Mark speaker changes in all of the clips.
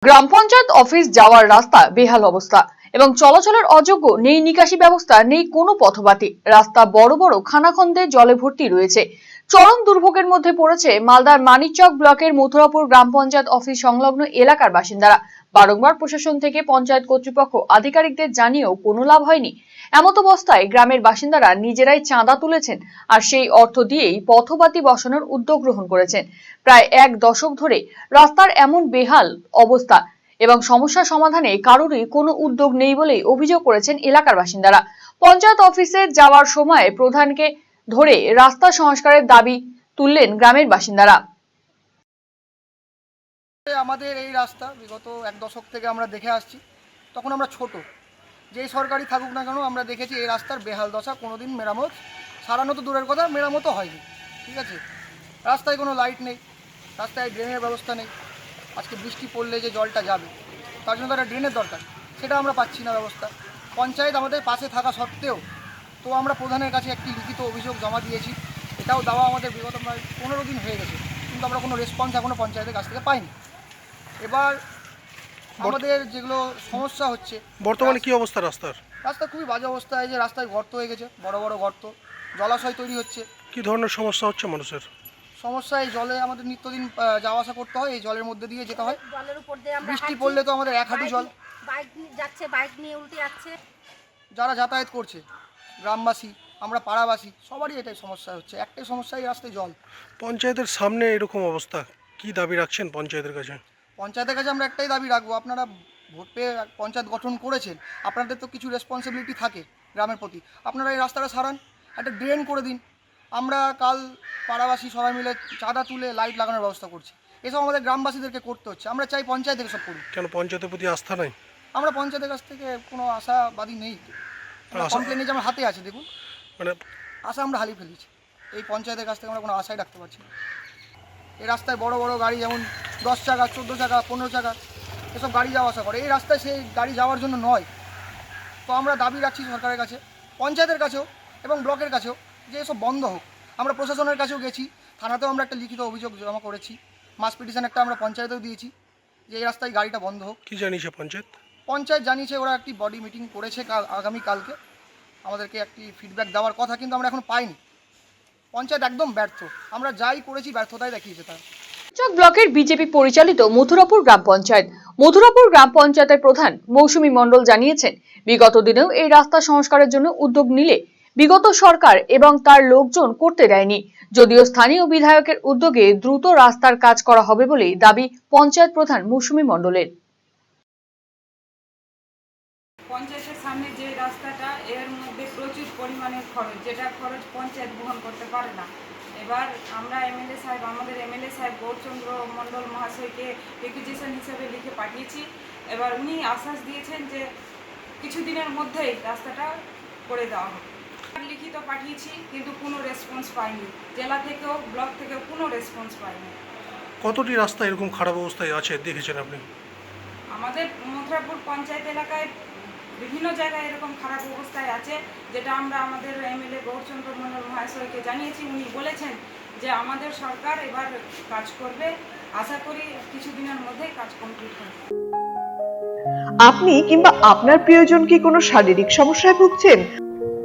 Speaker 1: গ্রাম panchayat office যাওয়ার রাস্তা বেহাল অবস্থা এবং চলাচলের অযোগ্য, নেই নিকাশি ব্যবস্থা, নেই কোনো পথবাতি। রাস্তা বড় বড় খানাখন্দে জলে ভর্তি রয়েছে। চরম দুর্ভোগের মধ্যে পড়েছে মালদার মানিকচক ব্লকের মথুরাপুর গ্রাম পঞ্চায়েত অফিস সংলগ্ন এলাকার বাসিন্দারা। বারংবার প্রশাসন থেকে পঞ্চায়েত কর্তৃপক্ষ আধিকারিকদের জানিয়েও কোনো লাভ হয়নি। এমতাবস্থায় গ্রামের বাসিন্দারা নিজেরাই চাঁদা তুলেছেন আর সেই অর্থ দিয়েই পথবাতি বসানোর উদ্যোগ গ্রহণ করেছেন। প্রায় এক দশক ধরে রাস্তার এমন বেহাল অবস্থা এবং সমস্যা সমাধানে কারোরই কোনো উদ্যোগ নেই বলেই অভিযোগ করেছেন এলাকার বাসিন্দারা। পঞ্চায়েত অফিসে যাওয়ার সময় প্রধানকে ধরে রাস্তা সংস্কারের দাবি তুললেন গ্রামের বাসিন্দারা।
Speaker 2: আমাদের এই রাস্তা বিগত এক দশক থেকে আমরা দেখে আসছি। তখন আমরা ছোট, যেই সরকারি থাকুক না কেন আমরা দেখেছি এই রাস্তার বেহাল দশা। কোনোদিন মেরামত সারানো তো দূরের কথা, মেরামতও হয়নি। ঠিক আছে, রাস্তায় কোনো লাইট নেই, রাস্তায় ড্রেনের ব্যবস্থা নেই। আজকে বৃষ্টি পড়লে যে জলটা যাবে তার জন্য একটা ড্রেনের দরকার, সেটা আমরা পাচ্ছি না ব্যবস্থা। পঞ্চায়েত আমাদের পাশে থাকা সত্ত্বেও তো আমরা প্রধানের কাছে একটি লিখিত অভিযোগ জমা দিয়েছি। এটাও দেওয়া আমাদের বিগত প্রায় 15 দিন হয়ে গেছে, কিন্তু আমরা কোনো রেসপন্স এখনও পঞ্চায়েতের কাছ থেকে পাইনি। এবার আমাদের যেগুলো সমস্যা হচ্ছে,
Speaker 3: বর্তমানে কি অবস্থা রাস্তার?
Speaker 2: রাস্তা খুবই বাজে অবস্থায়, যে রাস্তায় গর্ত হয়ে গেছে, বড় বড় গর্ত, জলাশয় তৈরি হচ্ছে।
Speaker 3: কি ধরনের সমস্যা হচ্ছে মানুষের?
Speaker 2: সমস্যা এই জলে আমাদের নিত্যদিন যাওয়া আসা করতে হয়, এই জলের মধ্যে দিয়ে যেতে হয়।
Speaker 4: জলের উপর দিয়ে আমরা
Speaker 2: বৃষ্টি পড়লে তো আমাদের এক হাঁটু জল।
Speaker 4: বাইক যাচ্ছে, বাইক নিয়ে উল্টে যাচ্ছে।
Speaker 2: যারা যাতায়াত করছে, গ্রামবাসী, আমরা পাড়াবাসী, সবারই এটাই সমস্যা হচ্ছে। একটাই সমস্যা, এই রাস্তায় জল।
Speaker 3: পঞ্চায়েতের সামনে এরকম অবস্থা, কি দাবি রাখছেন পঞ্চায়েতের কাছে?
Speaker 2: পঞ্চায়েতের কাছে আমরা একটাই দাবি রাখবো, আপনারা ভোট পেয়ে পঞ্চায়েত গঠন করেছেন, আপনাদের তো কিছু রেসপন্সিবিলিটি থাকে গ্রামের প্রতি। আপনারা এই রাস্তাটা সারান, একটা ড্রেন করে দিন। আমরা কাল পাড়াবাসী সবাই মিলে চাঁদা তুলে লাইট লাগানোর ব্যবস্থা করছি। এসব আমাদের গ্রামবাসীদেরকে করতে হচ্ছে। আমরা চাই পঞ্চায়েত থেকে সব করুন।
Speaker 3: কেন পঞ্চায়েতের প্রতি আস্থা নাই?
Speaker 2: আমরা পঞ্চায়েতের কাছ থেকে কোনো আশাবাদী নেই। কমপ্লেন যে আমার হাতে আছে, দেখুন,
Speaker 3: মানে
Speaker 2: আশা আমরা হারিয়ে ফেলেছি। এই পঞ্চায়েতের কাছ থেকে আমরা কোনো আশাই রাখতে পারছি না। এই রাস্তায় বড় বড় গাড়ি, যেমন 10 চাকা, 14 চাকা, 15 চাকা, এসব গাড়ি যাওয়া আসা করে। এই রাস্তায় সেই গাড়ি যাওয়ার জন্য নয়। তো আমরা দাবি রাখছি সরকারের কাছে, পঞ্চায়েতের কাছেও এবং ব্লকের কাছেও, যে এসব বন্ধ হোক। আমরা প্রশাসনের কাছেও গেছি, থানাতেও আমরা একটা লিখিত অভিযোগ জমা করেছি, মাস পিটিশন একটা আমরা পঞ্চায়েতেও দিয়েছি যে এই রাস্তায় গাড়িটা বন্ধ হোক।
Speaker 3: কি জানিয়েছে পঞ্চায়েত?
Speaker 2: পঞ্চায়েত জানিয়েছে ওরা একটি বডি মিটিং করেছে আগামীকালকে, আমাদেরকে একটি ফিডব্যাক দেওয়ার কথা, কিন্তু আমরা এখন পাইনি। পঞ্চায়েত একদম ব্যর্থ, আমরা যাই করেছি ব্যর্থতাই দেখিয়েছে তারা।
Speaker 1: মানিকচক ব্লকের বিজেপি পরিচালিত মথুরাপুর গ্রাম পঞ্চায়েত। মথুরাপুর গ্রাম পঞ্চায়েতের প্রধান মৌসুমী মণ্ডল জানিয়েছেন, বিগত দিনেও এই রাস্তা সংস্কারের জন্য উদ্যোগ নিলে বিগত সরকার এবং তার লোকজন করতে দেয়নি। যদিও স্থানীয় বিধায়কের উদ্যোগে দ্রুত রাস্তার কাজ করা হবে বলে দাবি পঞ্চায়েত প্রধান মৌসুমী মণ্ডলের।
Speaker 5: পঞ্চায়েতের সামনে যে রাস্তাটা, এর মধ্যে প্রচুর পরিমাণের খরচ, যেটা খরচ পঞ্চায়েত বহন করতে পারে না। এবার আমরা আমাদের এমএলএ সাহেব গৌরচন্দ্র মণ্ডল মহাশয়কে রিকুইজিশন হিসেবে লিখে পাঠিয়েছি। এবার উনি আশ্বাস দিয়েছেন যে কিছুদিনের মধ্যেই রাস্তাটা করে দেওয়া হবে। লিখিত পাঠিয়েছি, কিন্তু কোনো রেসপন্স পাইনি। জেলা থেকেও ব্লক থেকেও কোনো রেসপন্স পাইনি।
Speaker 3: কতটি রাস্তা এরকম খারাপ অবস্থায় আছে দেখেছেন আপনি?
Speaker 5: আমাদের মথুরাপুর পঞ্চায়েত এলাকায় বিভিন্ন জায়গায় এরকম খারাপ অবস্থায় আছে, যেটা আমরা আমাদের এমএলএ গৌরচন্দ্র মণ্ডল মহাশয়কে জানিয়েছি। উনি বলেছেন যে আমাদের সরকার এবার কাজ করবে, আশা করি কিছুদিনের মধ্যে কাজ কমপ্লিট হবে।
Speaker 6: আপনি কিংবা আপনার প্রিয়জন কি কোনো শারীরিক সমস্যায় ভুগছেন,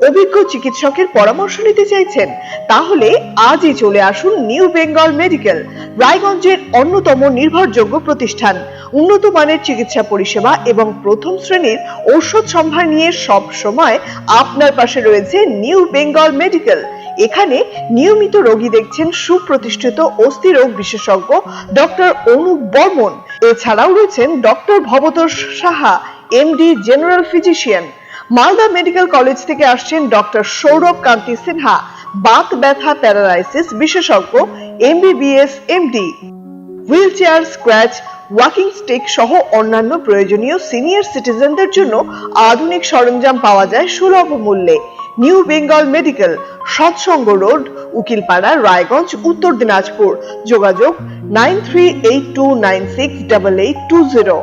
Speaker 6: অভিজ্ঞ চিকিৎসকের পরামর্শ নিতে চাইছেন? তাহলে আজই চলে আসুন নিউ বেঙ্গল মেডিকেল, রায়গঞ্জের অন্যতম নির্ভরযোগ্য প্রতিষ্ঠান। উন্নত মানের চিকিৎসা পরিষেবা এবং প্রথম শ্রেণীর ঔষধ সম্ভার নিয়ে সব সময় আপনার পাশে রয়েছে নিউ বেঙ্গল মেডিকেল। এখানে নিয়মিত রোগী দেখছেন সুপ্রতিষ্ঠিত অস্থিরোগ বিশেষজ্ঞ ডক্টর অনুপ বর্মন। এছাড়াও রয়েছেন doctor Bhabatosh Saha, MD general physician. Malda medical college থেকে আসছেন ডক্টর সৌরভ কান্তি সিনহা, বাত ব্যথা প্যারালাইসিস বিশেষজ্ঞ, MBBS MD. Wheel chair, scratch, walking stick সহ অন্যান্য প্রয়োজনীয় সিনিয়র সিটিজেনদের জন্য আধুনিক সরঞ্জাম পাওয়া যায় সুলভ মূল্যে। নিউ বেঙ্গল মেডিকেল, সৎসঙ্গ রোড, উকিলপাড়া, রায়গঞ্জ, উত্তর দিনাজপুর। যোগাযোগ 9382968820।